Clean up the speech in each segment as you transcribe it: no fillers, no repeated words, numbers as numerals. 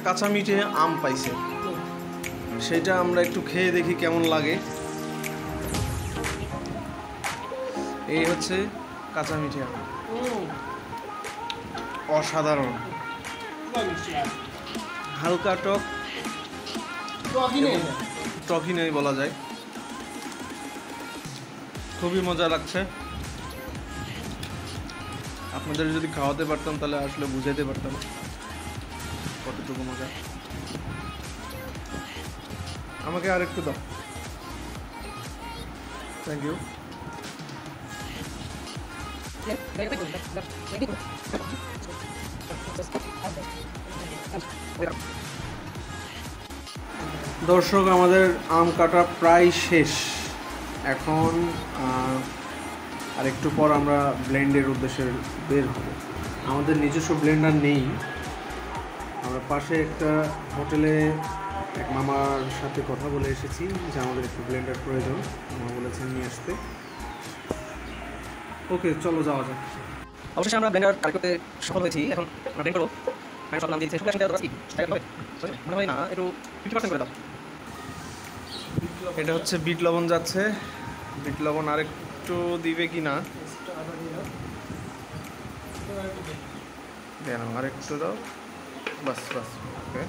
কাঁচা মিঠে আম পাইছে, সেটা আমরা একটু খেয়ে দেখি কেমন লাগে। এই হচ্ছে কাঁচা মিঠে আম, অসাধারণ, হালকা টক, টকই নেই বলা যায়, খুবই মজা লাগছে। আপনাদের যদি খাওয়াতে পারতাম তাহলে আসলে বুঝাইতে পারতাম কতটুকু মজা। আমাকে আর একটু দাও, থ্যাংক ইউ। দর্শক, আমাদের আম কাটা প্রায় শেষ। এখন আর একটু পর আমরা ব্লেন্ডের উদ্দেশ্যে বের হব। আমাদের নিজস্ব ব্লেন্ডার নেই, আমরা পাশে একটা হোটেলে এক মামার সাথে কথা বলে এসেছি যে আমাদের একটু ব্লেন্ডার প্রয়োজন, মামা বলেছেন নিয়ে আসতে। ওকে, চলো যাওয়া যাক। অবশেষে আমরা ব্লেন্ডার কালেক্ট করতে সফল হয়েছি। এখন আমরা ব্লেন্ড করবো। আমি সব নাম দিয়েছি, শুকনো দেওয়া কি মনে হয় না, একটু 50% করে দাও। এটা হচ্ছে বিট লবণ যাচ্ছে, বিট লবণ আরেকটু দিবে কি না, দেন আরেকটু দাও, বাস বাস। ওকে,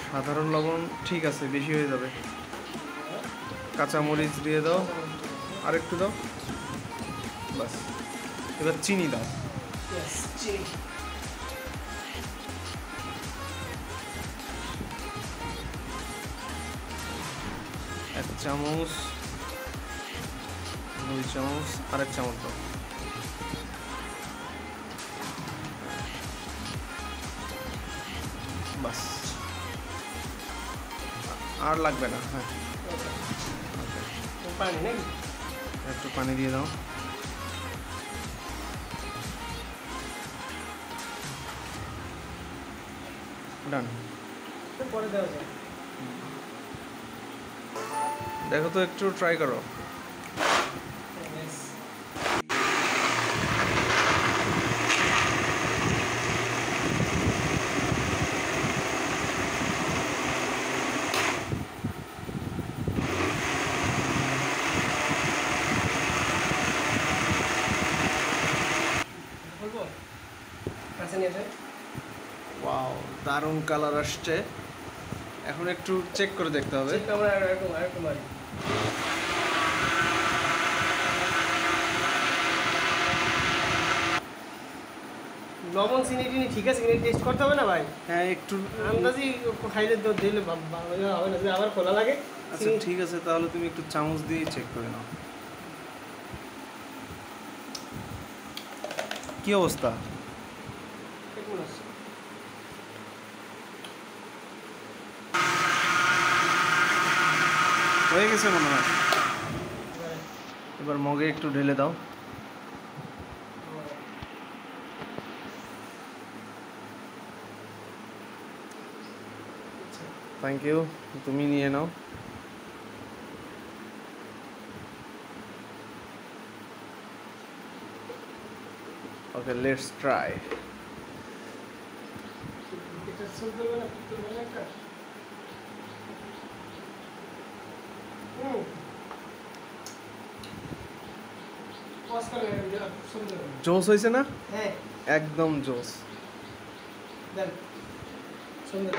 সাধারণ লবণ ঠিক আছে, বেশি হয়ে যাবে। কাঁচামরিচ দিয়ে দাও, আরেকটু দাও, বাস। এবার চিনি দাও, এক চামচ, 2 চামচ, আরেক চামচ দাও, বাস। আর লাগবে না। হ্যাঁ, একটু পানি দিয়ে দাও। ডান। দেখো তো, একটু ট্রাই করো। ওয়াও, দারুণ কালার আসছে। এখন একটু চেক করে দেখতে হবে। লবণ চিনি টিনি ঠিক আছে, কিন্তু টেস্ট করতে হবে না ভাই। হ্যাঁ, একটু আন্দাজি খাইলে তো দিলে হবে না, যদি আবার খোলা লাগে। আচ্ছা ঠিক আছে, তাহলে তুমি একটু চামচ দিয়ে চেক করে নাও। কি অবস্থা? হয়ে গেছে মনে হয়। এবার মগে একটু ঢেলে দাও। থ্যাংক ইউ, তুমি নিয়ে নাও। ওকে, লেটস ট্রাই। জোস হয়েছে না? হ্যাঁ, একদম জোস। সুন্দর।